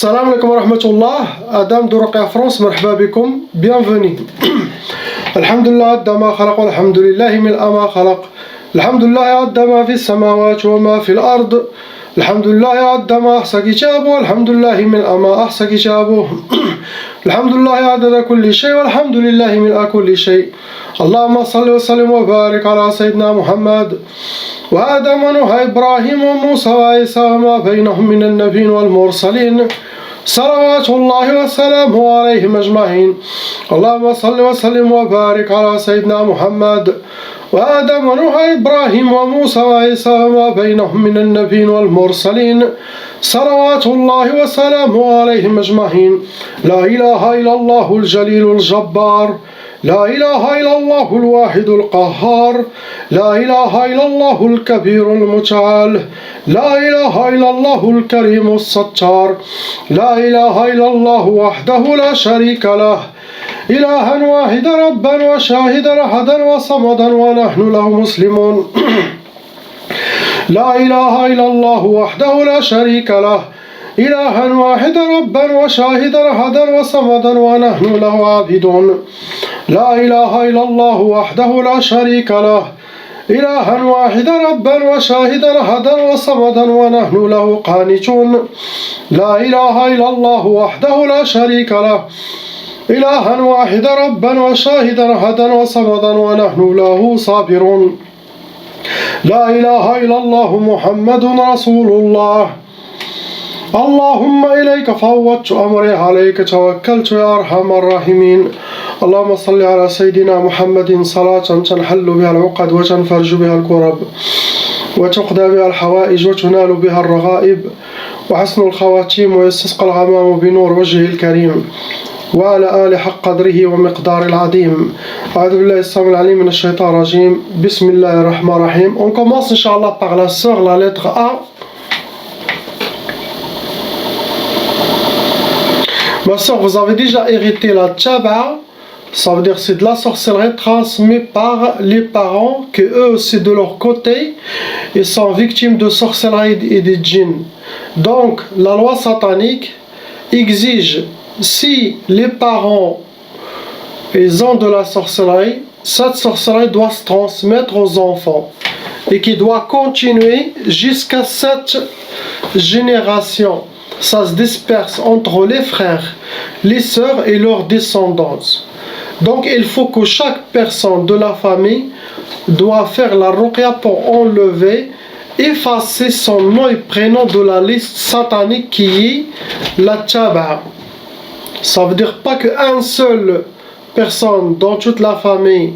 Salam alaikum wa rahmatullah, Adam de Ruqya France, marhaba bikum, bienvenue. Alhamdulillah, Addama khalaq, alhamdulillahi mil ama khalaq. Alhamdulillah, Addama fi samawat wa ma fi al-ard. Alhamdulillah, Addama ahsa kitabu, alhamdulillahi mil ama ahsa kitabu. Alhamdulillah, adada kulli shay, walhamdulillahi mil kulli shay. Allahumma salli wa sallim wa barik ala Sayyidina Muhammad. وآدم ونوح إبراهيم وموسى وعيسى وما بينهم من النبيين والمرسلين صلوات الله وسلامه عليهم أجمعين. اللهم صل وسلم وبارك على سيدنا محمد وآدم ونوح إبراهيم وموسى وعيسى وما بينهم من النبيين والمرسلين صلوات الله وسلامه عليهم أجمعين. لا إله إلا الله الجليل الجبار، لا إله إلا الله الواحد القهار، لا إله إلا الله الكبير المتعال، لا إله إلا الله الكريم الستار، لا إله إلا الله وحده لا شريك له، إلها واحدا ربا وشاهدا أحدا وصمدا ونحن له مسلمون. لا إله إلا الله وحده لا شريك له، إلها واحدا ربا وشاهدا أحدا وصمدا ونحن له عابدون. لا إله إلا الله وحده لا شريك له، إلها واحدا ربا وشاهدا أحدا وصمدا ونحن له قانتون. لا إله إلا الله وحده لا شريك له، إلها واحدا ربا وشاهدا أحدا وصمدا ونحن له صابرون. لا إله إلا الله محمد رسول الله. اللهم إليك فوضت أمري، عليك توكلت يا أرحم الراحمين. اللهم صل على سيدنا محمد صلاة تنحل بها العقد وتنفرج بها الكرب وتقضى بها الحوائج وتنال بها الرغائب وحسن الخواتيم ويستسقى الغمام بنور وجهه الكريم وعلى آل حق قدره ومقدار العظيم. أعوذ بالله السميع العليم من الشيطان الرجيم. بسم الله الرحمن الرحيم. On commence Inch'Allah par la sœur, la lettre A. Ma soeur, vous avez déjà hérité la tchaba, ça veut dire c'est de la sorcellerie transmise par les parents, que eux aussi de leur côté, ils sont victimes de sorcellerie et de djinns. Donc la loi satanique exige, si les parents ils ont de la sorcellerie, cette sorcellerie doit se transmettre aux enfants et qui doit continuer jusqu'à cette génération. Ça se disperse entre les frères, les sœurs et leurs descendants. Donc il faut que chaque personne de la famille doit faire la ruqya pour enlever, effacer son nom et prénom de la liste satanique qui est la tchaba. Ça veut dire pas qu'une seule personne dans toute la famille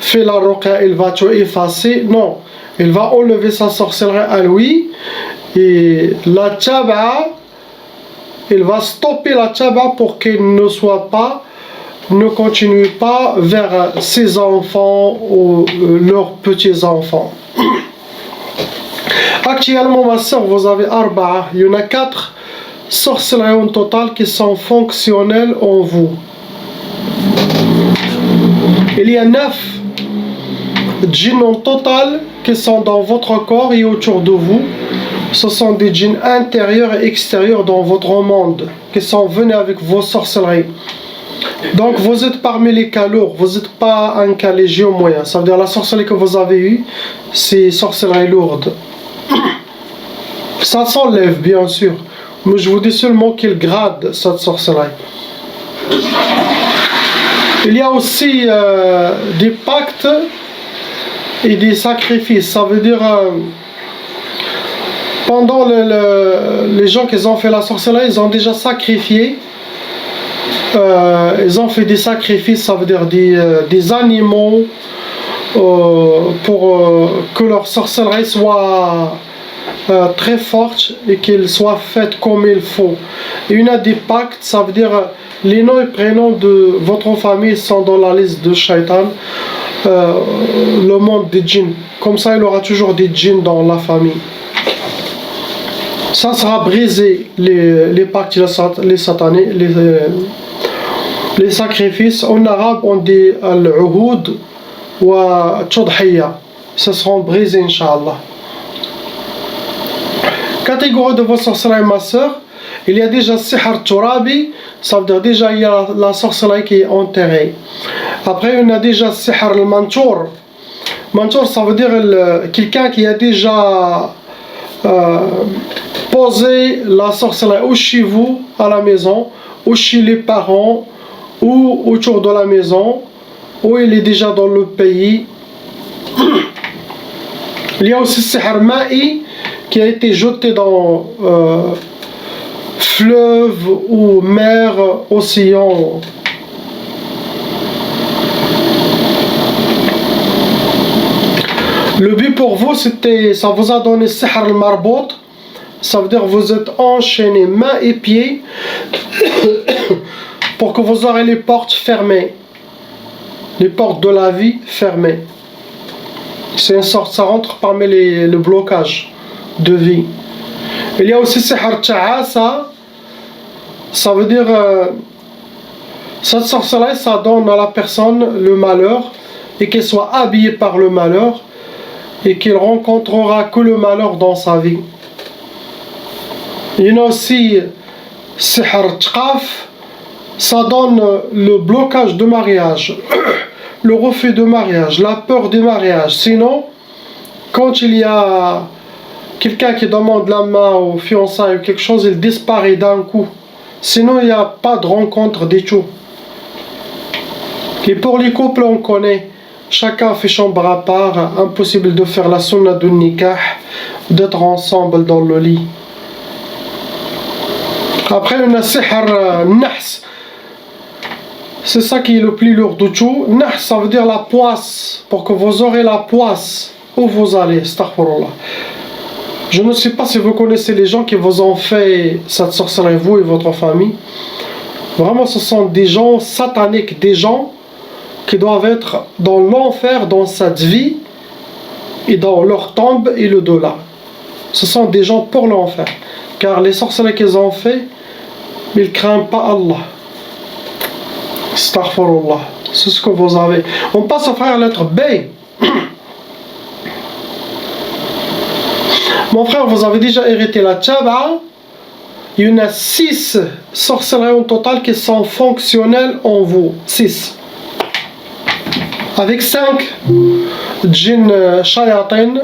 fait la ruqya, il va tout effacer. Non, il va enlever sa sorcellerie à lui et la tchaba, il va stopper la tchaba pour qu'il ne continue pas vers ses enfants ou leurs petits-enfants. Actuellement, ma soeur, vous avez arba'a. Il y en a 4 sorcelleries en total qui sont fonctionnelles en vous. Il y a 9 djinns en total qui sont dans votre corps et autour de vous. Ce sont des djinns intérieurs et extérieurs dans votre monde qui sont venus avec vos sorcelleries. Donc vous êtes parmi les cas lourds, vous n'êtes pas un cas léger ou moyen. Ça veut dire la sorcellerie que vous avez eue, c'est sorcellerie lourde. Ça s'enlève bien sûr, mais je vous dis seulement qu'il grade cette sorcellerie. Il y a aussi des pactes et des sacrifices. Ça veut dire pendant les gens qui ont fait la sorcellerie, ils ont déjà sacrifié. Ils ont fait des sacrifices, ça veut dire des animaux pour que leur sorcellerie soit très forte et qu'elle soit faite comme il faut. Et il y a des pactes, ça veut dire les noms et prénoms de votre famille sont dans la liste de Shaitan, le monde des djinns. Comme ça, il y aura toujours des djinns dans la famille. Ça sera brisé, les pactes, les satanés, les sacrifices. En arabe, on dit al-uhud wa tudhiya. Ce seront brisés, Inch'Allah. Catégorie de vos sorcelleries, ma soeur. Il y a déjà Sihar Turabi, ça veut dire déjà il y a la sorcellerie qui est enterrée. Après, on a déjà Sihar al-Manchour. Manchour, ça veut dire quelqu'un qui a déjà posé la sorcellerie ou chez vous, à la maison, ou chez les parents, ou autour de la maison, ou il est déjà dans le pays. Il y a aussi Sihar Ma'i qui a été jeté dans fleuve ou mer, océan. Le but pour vous, ça vous a donné Sihar al-Marbout, ça veut dire vous êtes enchaîné mains et pieds pour que vous aurez les portes fermées, les portes de la vie fermées. C'est une sorte, ça rentre parmi le blocage de vie. Il y a aussi Sihar Ta'asa, ça veut dire cette sorcellerie, ça donne à la personne le malheur et qu'elle soit habillée par le malheur et qu'il rencontrera que le malheur dans sa vie. Il y a aussi Sihar Tqaf, ça donne le blocage de mariage, le refus de mariage, la peur du mariage. Sinon, quand il y a quelqu'un qui demande la main au fiançailles ou quelque chose, il disparaît d'un coup. Sinon, il n'y a pas de rencontre du tout. Et pour les couples, on connaît. Chacun fait chambre à part, impossible de faire la sunna du nikah, d'être ensemble dans le lit. Après, on a Sihar Nahs. C'est ça qui est le plus lourd de tout. Nahs, ça veut dire la poisse, pour que vous aurez la poisse où vous allez. Astaghfirullah. Je ne sais pas si vous connaissez les gens qui vous ont fait cette sorcellerie, vous et votre famille. Vraiment, ce sont des gens sataniques, des gens qui doivent être dans l'enfer, dans cette vie, et dans leur tombe et le delà. Ce sont des gens pour l'enfer. Car les sorcelleries qu'ils ont fait, ils ne craignent pas Allah. Astaghfirullah. C'est ce que vous avez. On passe au frère lettre B. Mon frère, vous avez déjà hérité la Tchaba. Il y en a 6 sorcelleries en total qui sont fonctionnelles en vous. 6. Avec 5 djinns shayatin,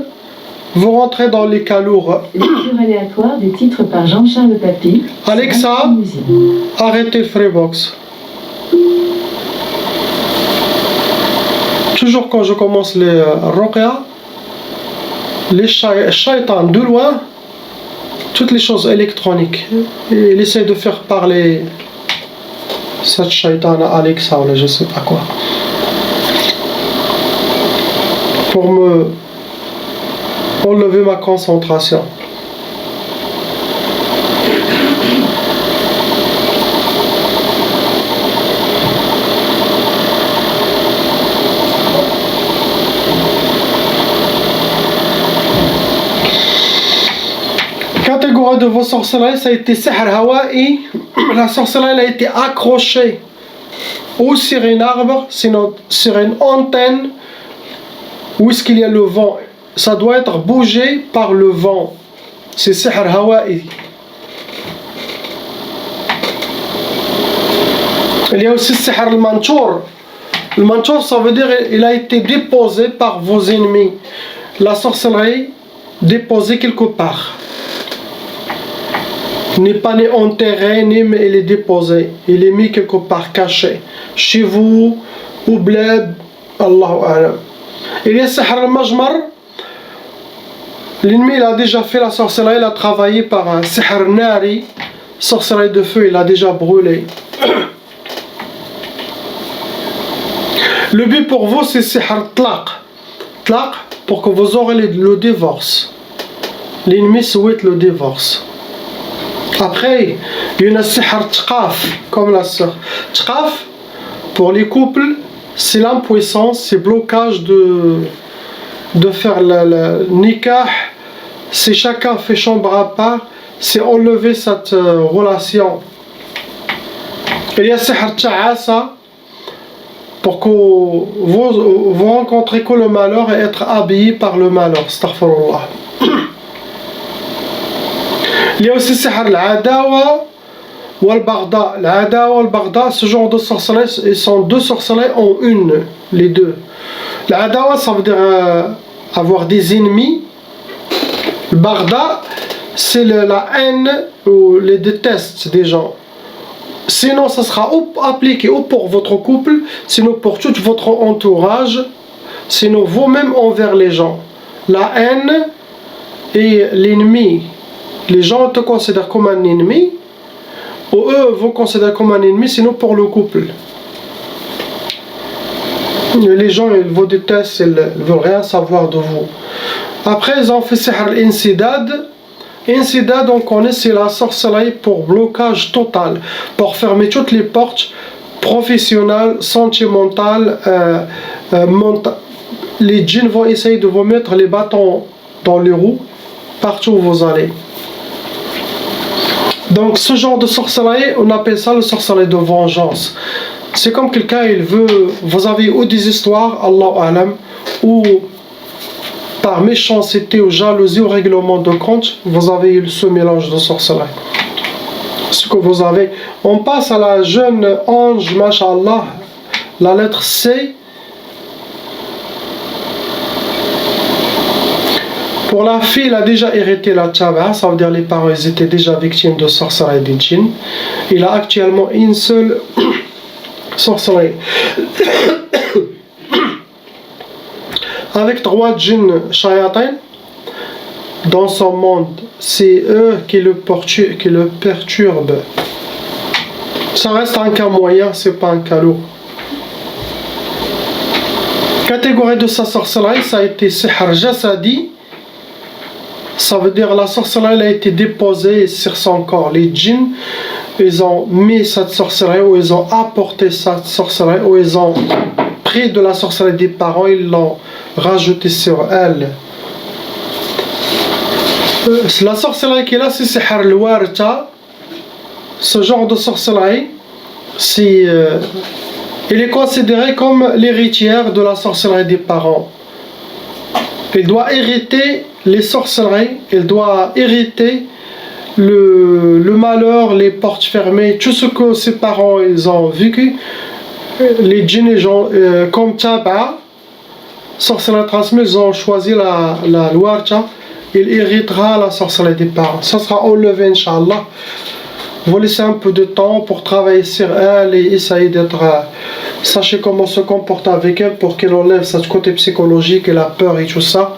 vous rentrez dans les calours. Lecture aléatoire des titres par Jean-Charles Papy. Alexa, arrêtez le Freebox. Toujours quand je commence les ruqya, les shaitans de loin, toutes les choses électroniques, il essaie de faire parler cette shaitana Alexa ou je sais pas quoi, pour me enlever ma concentration. Catégorie de vos sorcelleries, ça a été Sihr Hawaii. La sorcellerie a été accrochée ou sur un arbre, sinon sur une antenne, où est-ce qu'il y a le vent. Ça doit être bougé par le vent. C'est Sihr Hawaii. Il y a aussi Sihr al-Manchour. Le Manchour, ça veut dire il a été déposé par vos ennemis. La sorcellerie déposée quelque part. N'est pas né enterré, ni mais il est déposé. Il est mis quelque part caché. Chez vous, ou bled, Allahu A'lam. Il y a Sihr al-Majmar. L'ennemi il a déjà fait la sorcellerie, il a travaillé par un Sihr Nari, sorcellerie de feu, il a déjà brûlé. Le but pour vous c'est Sihr Tlaq. Tlaq pour que vous aurez le divorce. L'ennemi souhaite le divorce. Après, il y a Sihr Tqaf, comme la sœur. Tqaf, pour les couples, c'est l'impuissance, c'est blocage de faire le nikah, c'est chacun fait chambre à part, c'est enlever cette relation. Il y a Sihr Ta'asa, pour que vous rencontrez que le malheur et être habillé par le malheur. Astaghfirullah. Il y a aussi Sihr al-Adawa, Wal-Baghdad, l'Ada wal-Baghdad, ce genre de sorcellerie, ils sont deux sorcelleries en une, les deux. L'Ada, ça veut dire avoir des ennemis. Le Baghdad, c'est la haine ou les détestes des gens. Sinon, ça sera appliqué ou pour votre couple, sinon pour tout votre entourage, sinon vous-même envers les gens. La haine et l'ennemi. Les gens te considèrent comme un ennemi, ou eux vous considèrent comme un ennemi, sinon pour le couple. Les gens, ils vous détestent, ils ne veulent rien savoir de vous. Après, ils ont fait sihr al-insidad. Insidad, on connaît, c'est la sorcellerie pour blocage total, pour fermer toutes les portes professionnelles, sentimentales, les djinns vont essayer de vous mettre les bâtons dans les roues partout où vous allez. Donc ce genre de sorcellerie, on appelle ça le sorcellerie de vengeance. C'est comme quelqu'un, il veut, vous avez ou des histoires, Allah alam, ou par méchanceté ou jalousie ou règlement de compte, vous avez ce mélange de sorcellerie. Ce que vous avez. On passe à la jeune ange, mashallah, la lettre C. Pour la fille, elle a déjà hérité la tchaba, ça veut dire les parents ils étaient déjà victimes de sorcellerie des djinns. Il a actuellement une seule sorcellerie. Avec 3 djinns shayatin dans son monde, c'est eux qui le perturbent. Ça reste un cas moyen, c'est pas un cas lourd. Catégorie de sa sorcellerie, ça a été sihr jasadi. Ça veut dire la sorcellerie a été déposée sur son corps. Les djinns, ils ont mis cette sorcellerie, ou ils ont apporté cette sorcellerie, ou ils ont pris de la sorcellerie des parents, ils l'ont rajouté sur elle. La sorcellerie qui est là, c'est sihr al-warta. Ce genre de sorcellerie, il est considéré comme l'héritière de la sorcellerie des parents. Il doit hériter les sorcelleries, il doit hériter le malheur, les portes fermées, tout ce que ses parents ils ont vécu. Les djinns, comme Taba, sorcellerie transmise, ils ont choisi la Warta. Il héritera la sorcellerie des parents. Ça sera enlevé, Inch'Allah. Vous laissez un peu de temps pour travailler sur elle et essayer d'être. Sachez comment se comporter avec elle pour qu'elle enlève ce côté psychologique et la peur et tout ça.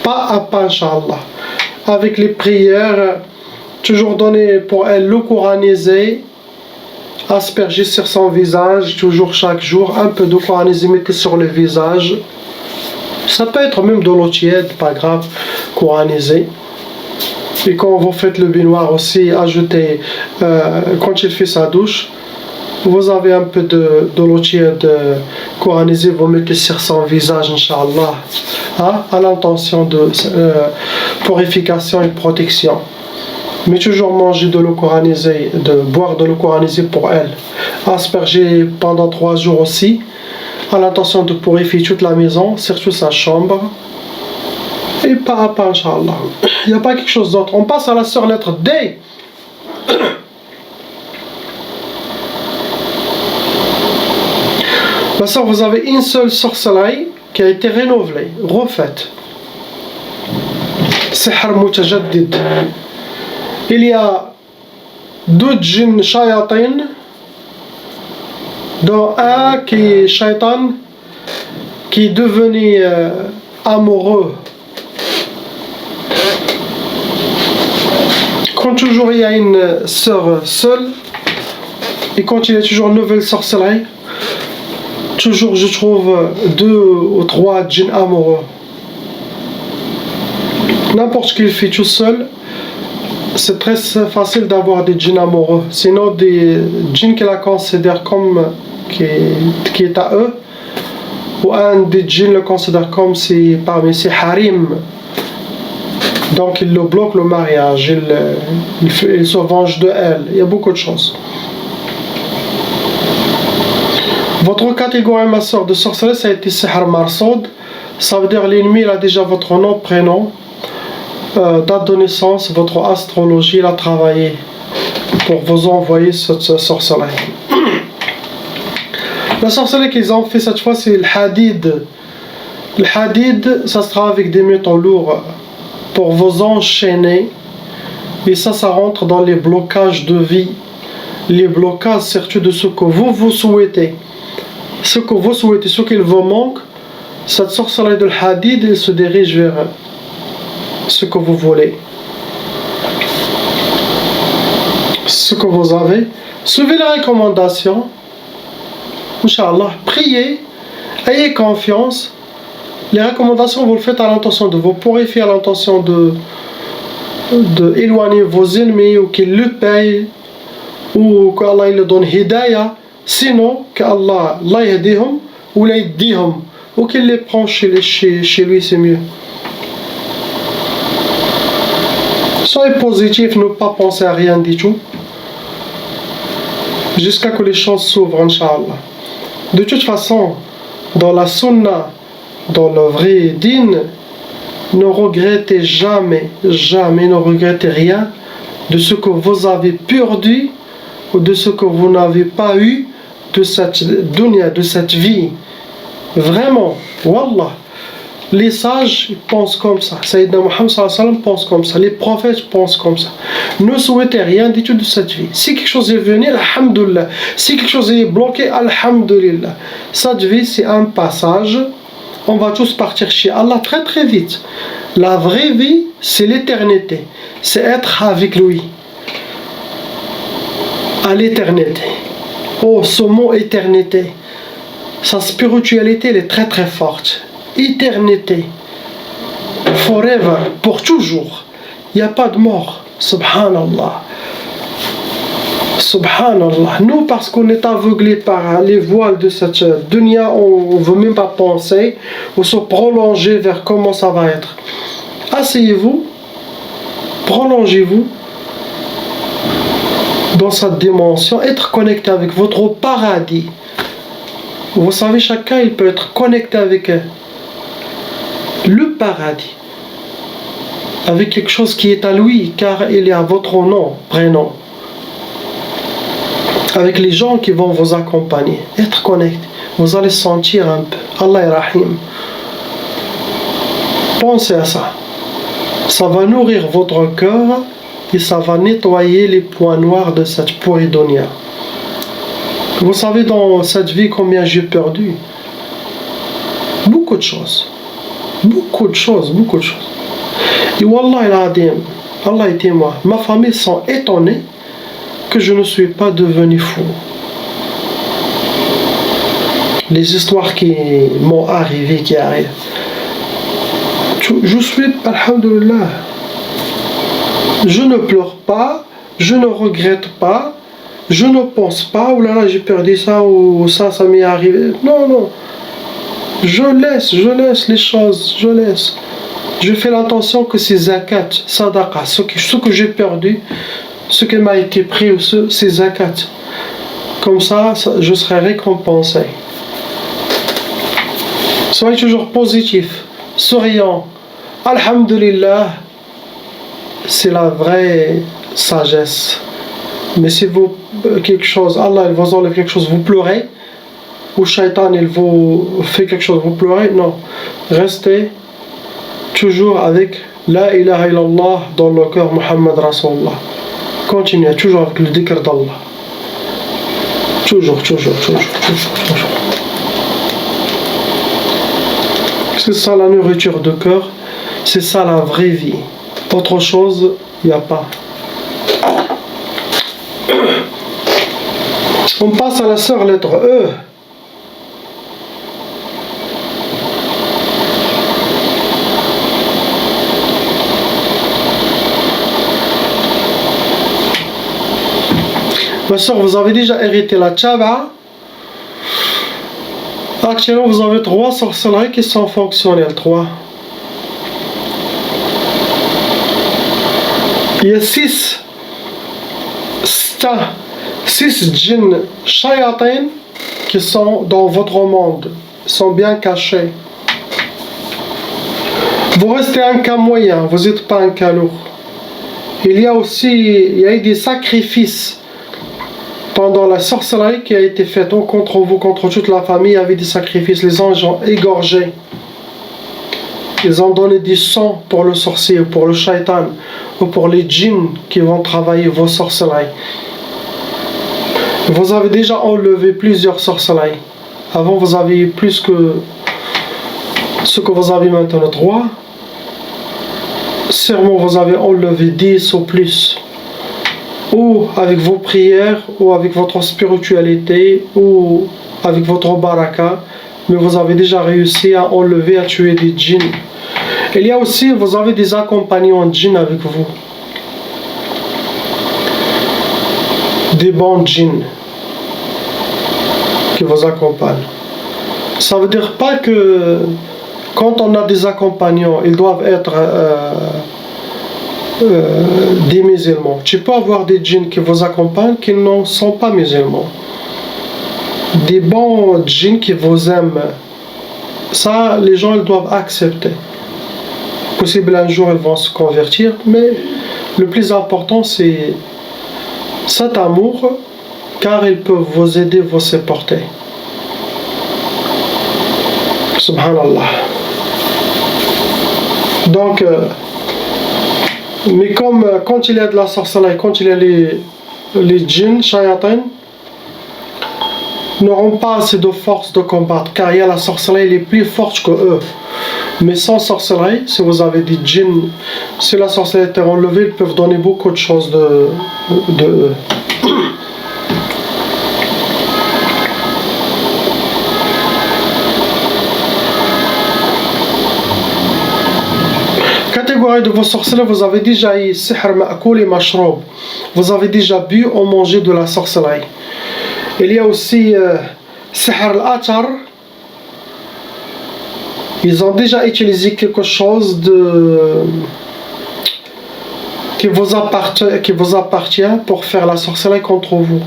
Pas à pas, Inch'Allah. Avec les prières, toujours donner pour elle l'eau coranisée, asperger sur son visage, toujours chaque jour, un peu d'eau coranisée, mettez sur le visage. Ça peut être même de l'eau tiède, pas grave, coranisée. Et quand vous faites le baignoire aussi, ajoutez, quand il fait sa douche, vous avez un peu de l'eau tiède coranisée, vous mettez sur son visage, Inch'Allah, hein, à l'intention de purification et protection. Mais toujours manger de l'eau coranisée, de boire de l'eau coranisée pour elle. Asperger pendant 3 jours aussi, à l'intention de purifier toute la maison, surtout sa chambre. Et pas à pas, Inch'Allah. Il n'y a pas quelque chose d'autre. On passe à la sœur lettre D. La sœur, vous avez une seule sorcellerie qui a été renouvelée, refaite. Sihr mutajaddid. Il y a 2 djinns shayatin, dont un qui est shaitan, qui est devenu amoureux. Quand toujours il y a une sœur seule, et quand il y a toujours une nouvelle sorcellerie, toujours je trouve 2 ou 3 djinns amoureux. N'importe qui le fait tout seul, c'est très facile d'avoir des djinns amoureux. Sinon des djinns qui la considèrent comme qui est à eux, ou un des djinns le considère comme si parmi ses harim. Donc il le bloque le mariage, il se venge de elle. Il y a beaucoup de choses. Votre catégorie, ma soeur, de sorcellerie, ça a été sihr marsoud. Ça veut dire l'ennemi, il a déjà votre nom, prénom, date de naissance, votre astrologie, il a travaillé pour vous envoyer cette sorcellerie. La sorcellerie qu'ils ont fait cette fois, c'est le hadid. Le hadid, ça sera avec des métaux lourds pour vous enchaîner. Et ça rentre dans les blocages de vie. Les blocages, surtout de ce que vous souhaitez. Ce que vous souhaitez, ce qu'il vous manque, cette sorcellerie de hadid, elle se dirige vers ce que vous voulez. Ce que vous avez. Suivez les recommandations. Inch'Allah, priez, ayez confiance. Les recommandations, vous le faites à l'intention de vous purifier, à l'intention de éloigner vos ennemis ou qu'ils le payent ou qu'Allah il donne hidayah. Sinon, qu'Allah yahdihum ou yahdihum ou qu'il les prend chez lui, c'est mieux. Soyez positif, ne pas penser à rien du tout. Jusqu'à que les choses s'ouvrent, Inch'Allah. De toute façon, dans la sunna, dans le vrai din, ne regrettez jamais, ne regrettez rien de ce que vous avez perdu ou de ce que vous n'avez pas eu de cette dunya, de cette vie. Vraiment, wallah. Les sages pensent comme ça. Sayyidina Muhammad sallallahu alayhi wa sallam pense comme ça. Les prophètes pensent comme ça. Ne souhaitez rien du tout de cette vie. Si quelque chose est venu, alhamdulillah. Si quelque chose est bloqué, alhamdulillah. Cette vie, c'est un passage. On va tous partir chez Allah très très vite. La vraie vie, c'est l'éternité. C'est être avec lui. À l'éternité. Oh, ce mot éternité. Sa spiritualité, elle est très très forte. Éternité, forever, pour toujours. Il n'y a pas de mort. Subhanallah. Subhanallah. Nous, parce qu'on est aveuglés par les voiles de cette dunya, on ne veut même pas penser ou se prolonger vers comment ça va être. Asseyez-vous, prolongez-vous dans cette dimension, être connecté avec votre paradis. Vous savez, chacun il peut être connecté avec le paradis, avec quelque chose qui est à lui, car il est à votre nom, prénom, avec les gens qui vont vous accompagner, être connecté, vous allez sentir un peu, Allah est Rahim. Pensez à ça, ça va nourrir votre cœur et ça va nettoyer les points noirs de cette pourridonia. Vous savez dans cette vie combien j'ai perdu? Beaucoup de choses. Beaucoup de choses. Et Wallah al-Adim, Allah est témoin, ma famille sont étonnés que je ne suis pas devenu fou. Les histoires qui m'ont arrivé, qui arrivent. Je suis, alhamdulillah, je ne pleure pas, je ne regrette pas, je ne pense pas, oh là là, j'ai perdu ça, ou ça m'est arrivé. Non. Je laisse les choses, je laisse. Je fais l'attention que c'est zakat, sadaqa, ce que j'ai perdu, ce qui m'a été pris, c'est zakat. Comme ça, je serai récompensé. Soyez toujours positif, souriant. Alhamdulillah, c'est la vraie sagesse. Mais si vous quelque chose, Allah il vous enlève quelque chose, vous pleurez, ou Shaitan il vous fait quelque chose, vous pleurez, non. Restez toujours avec La ilaha illallah dans le cœur, Muhammad Rasulullah. Continuez toujours avec le dhikr d'Allah. Toujours. C'est ça la nourriture de cœur, c'est ça la vraie vie. Autre chose, il n'y a pas. On passe à la sœur lettre E. Ma soeur, vous avez déjà hérité la tchaba. Actuellement, vous avez 3 sorcelleries qui sont fonctionnelles. 3. Il y a 6 djinns shayatin qui sont dans votre monde. Ils sont bien cachés. Vous restez un cas moyen, vous n'êtes pas un cas lourd. Il y a eu des sacrifices pendant la sorcellerie qui a été faite contre vous, contre toute la famille. Il y avait des sacrifices. Les anges ont égorgé. Ils ont donné du sang pour le sorcier, pour le shaitan, ou pour les djinns qui vont travailler vos sorcelleries. Vous avez déjà enlevé plusieurs sorcelleries. Avant, vous aviez plus que ce que vous avez maintenant droit. Sûrement, vous avez enlevé 10 ou plus. Ou avec vos prières, ou avec votre spiritualité, ou avec votre baraka. Mais vous avez déjà réussi à enlever, à tuer des djinns. Il y a aussi, vous avez des accompagnants djinns avec vous. Des bons djinns qui vous accompagnent. Ça veut dire pas que quand on a des accompagnants, ils doivent être des musulmans. Tu peux avoir des djinns qui vous accompagnent qui ne sont pas musulmans. Des bons djinns qui vous aiment. Ça, les gens ils doivent accepter. Possible un jour ils vont se convertir, mais le plus important c'est cet amour, car ils peuvent vous aider, vous supporter. Subhanallah. Donc, mais comme quand il y a de la sorcellerie, quand il y a les djinns, shayatin, n'auront pas assez de force de combattre, car il y a la sorcellerie, elle est plus forte que eux. Mais sans sorcellerie, si vous avez des djinns, si la sorcellerie est enlevée, ils peuvent donner beaucoup de choses de eux. Catégorie de vos sorcelleries, vous avez déjà eu sihr ma'koul et mashroub. Vous avez déjà bu ou mangé de la sorcellerie. Il y a aussi sihr al-atar. Ils ont déjà utilisé quelque chose qui vous appartient pour faire la sorcellerie contre vous.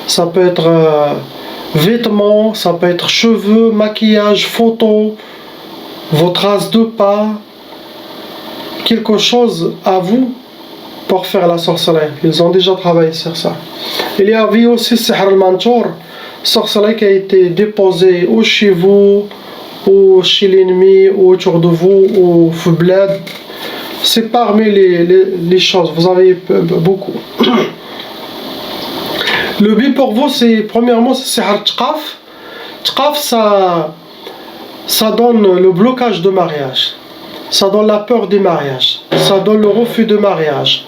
Ça peut être vêtements, ça peut être cheveux, maquillage, photos, vos traces de pas, quelque chose à vous pour faire la sorcellerie. Ils ont déjà travaillé sur ça. Il y avait aussi sihr al-mantour, sorcellerie qui a été déposée ou chez vous, ou chez l'ennemi, ou autour de vous, ou bled. C'est parmi les choses, vous avez beaucoup. Le but pour vous, c'est premièrement, c'est sihr tqaf. Tqaf, ça donne le blocage de mariage, ça donne la peur du mariage, ça donne le refus de mariage,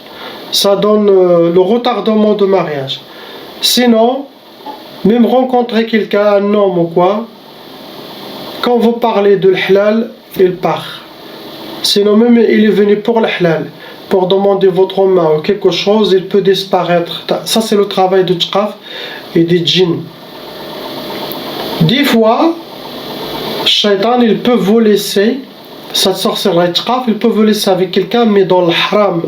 ça donne le retardement de mariage. Sinon, même rencontrer quelqu'un, un homme ou quoi, quand vous parlez de l'halal, il part. Sinon même il est venu pour l'halal, pour demander votre main ou quelque chose, il peut disparaître. Ça c'est le travail de tqaf et des djinns. Des fois, le shaitan il peut vous laisser, cette sorcellerie tqaf, il peut vous laisser avec quelqu'un mais dans le haram.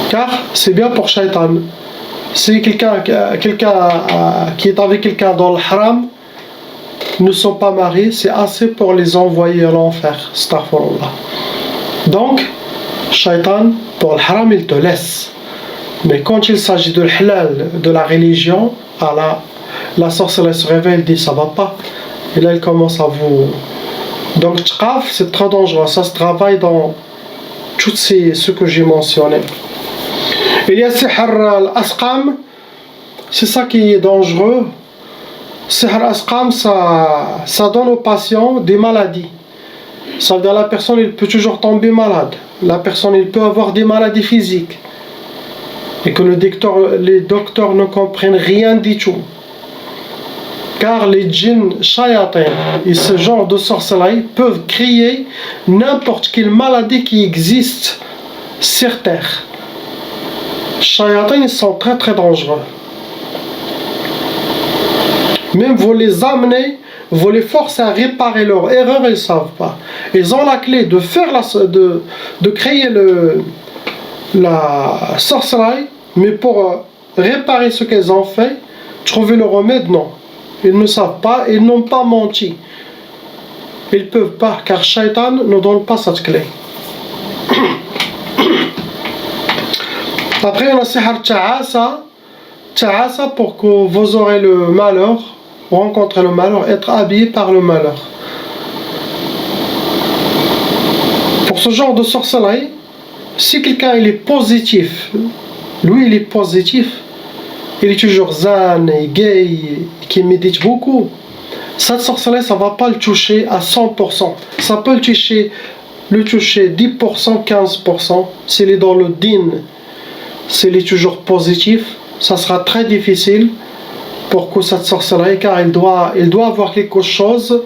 Car c'est bien pour shaitan. Si quelqu'un qui est avec quelqu'un dans le haram, ne sont pas mariés, c'est assez pour les envoyer à l'enfer. Astaghfirullah. Donc, shaitan, pour le haram, il te laisse. Mais quand il s'agit de l'halal, de la religion, la sorcellerie se réveille, elle dit ça va pas. Et là, il commence à vous. Donc, tqaf, c'est très dangereux. Ça se travaille dans tout ce que j'ai mentionné. Il y a sihr al-asqam, c'est ça qui est dangereux. Sihr al-asqam, ça donne aux patients des maladies. Ça veut dire la personne il peut toujours tomber malade. La personne il peut avoir des maladies physiques. Et que les docteurs ne comprennent rien du tout. Car les djinns, shayatin et ce genre de sorcellerie peuvent créer n'importe quelle maladie qui existe sur terre. Les shayatins ils sont très très dangereux. Même vous les amenez, vous les forcez à réparer leur erreur, ils ne savent pas. Ils ont la clé de faire de créer la sorcellerie, mais pour réparer ce qu'ils ont fait, trouver le remède, non. Ils ne savent pas, ils n'ont pas menti. Ils ne peuvent pas, car Shaitan ne donne pas cette clé. Après, on a sihar ta'asa pour que vous aurez le malheur, rencontrer le malheur, être habillé par le malheur. Pour ce genre de sorcellerie, si quelqu'un il est positif, lui il est positif, il est toujours zen, gay, qui médite beaucoup, cette sorcellerie ça va pas le toucher à 100%. Ça peut le toucher 10%, 15%. S'il est dans le din, s'il est toujours positif, ça sera très difficile pour que cette sorcellerie, car il doit avoir quelque chose,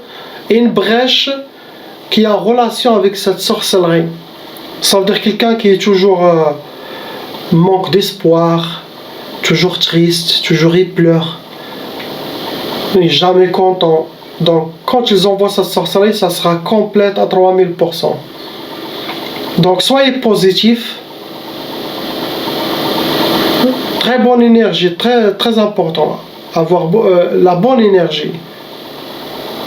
une brèche qui est en relation avec cette sorcellerie. Ça veut dire quelqu'un qui est toujours manque d'espoir, toujours triste, toujours il pleure, il n'est jamais content. Donc quand ils envoient cette sorcellerie, ça sera complète à 3000%. Donc soyez positif, très bonne énergie, très, très important, avoir la bonne énergie.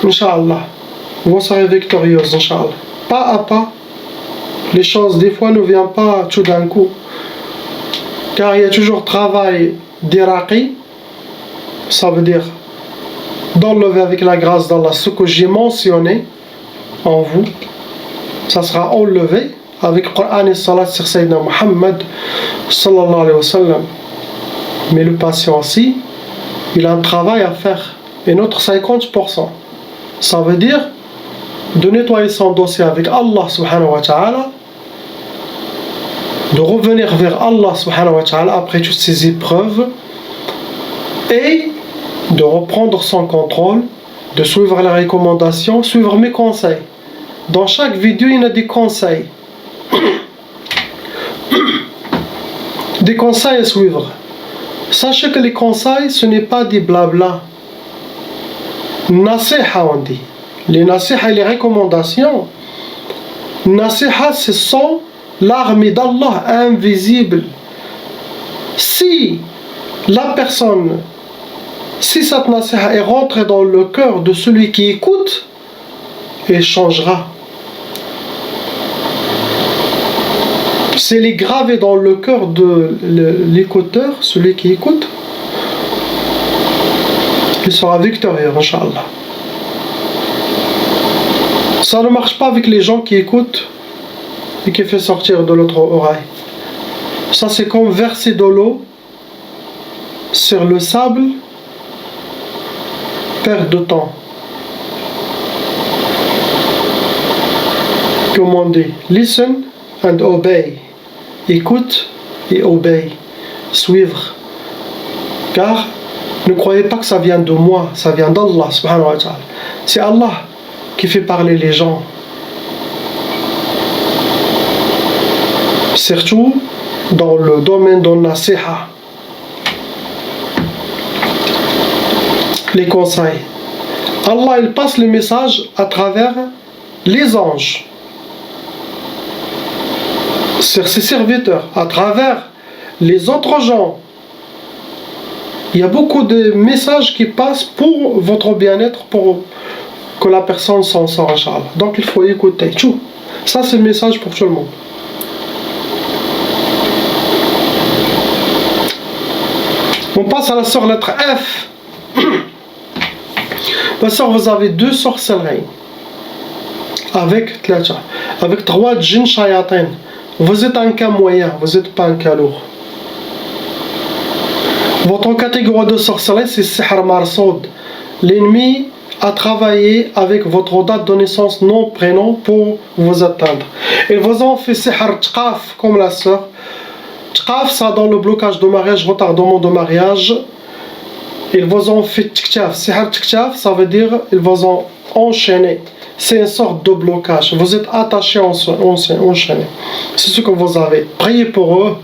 Inch'Allah, vous serez victorieux, Inch'Allah. Pas à pas, les choses des fois ne viennent pas tout d'un coup, car il y a toujours travail d'Iraqi, ça veut dire d'enlever avec la grâce d'Allah ce que j'ai mentionné en vous, ça sera enlevé avec le Coran et Salat sur Sayyidina Muhammad sallallahu alayhi wa sallam. Mais le patient aussi, il a un travail à faire, et notre 50%. Ça veut dire de nettoyer son dossier avec Allah subhanahu wa ta'ala, de revenir vers Allah subhanahu wa ta'ala après toutes ces épreuves, et de reprendre son contrôle, de suivre les recommandations, suivre mes conseils. Dans chaque vidéo, il y a des conseils. Des conseils à suivre. Sachez que les conseils, ce n'est pas des blabla. Nasiha, on dit. Les nasiha et les recommandations. Nasiha, ce sont l'armée d'Allah invisible. Si la personne, si cette nasiha est rentrée dans le cœur de celui qui écoute, il changera. Si elle est gravée dans le cœur de l'écouteur, celui qui écoute, il sera victorieux, Inch'Allah. Ça ne marche pas avec les gens qui écoutent et qui font sortir de l'autre oreille. Ça, c'est comme verser de l'eau sur le sable, perte de temps. Comme on dit, listen and obey. Écoute et obey. Suivre. Car ne croyez pas que ça vient de moi, ça vient d'Allah subhanahu wa ta'ala. C'est Allah qui fait parler les gens. Surtout dans le domaine de nasiha. Les conseils. Allah il passe le message à travers les anges. Sur ses serviteurs, à travers les autres gens. Il y a beaucoup de messages qui passent pour votre bien-être, pour que la personne s'en sort, Inch'Allah. Donc il faut écouter. Tout. Ça, c'est le message pour tout le monde. On passe à la sœur lettre F. Ma sœur, vous avez 2 sorcelleries. Avec 3 djinns shayatin. Vous êtes un cas moyen, vous n'êtes pas un cas lourd. Votre catégorie de sorcellerie, c'est Sihr Marsoud. L'ennemi a travaillé avec votre date de naissance, nom, prénom pour vous atteindre. Ils vous ont fait Sihr Tqaf, comme la sœur. Tqaf, ça dans le blocage de mariage, retardement de mariage. Ils vous ont fait Tqaf. Sihr Tqaf, ça veut dire ils vous ont enchaîné. C'est une sorte de blocage. Vous êtes attaché, enchaîné. C'est ce que vous avez. Priez pour eux.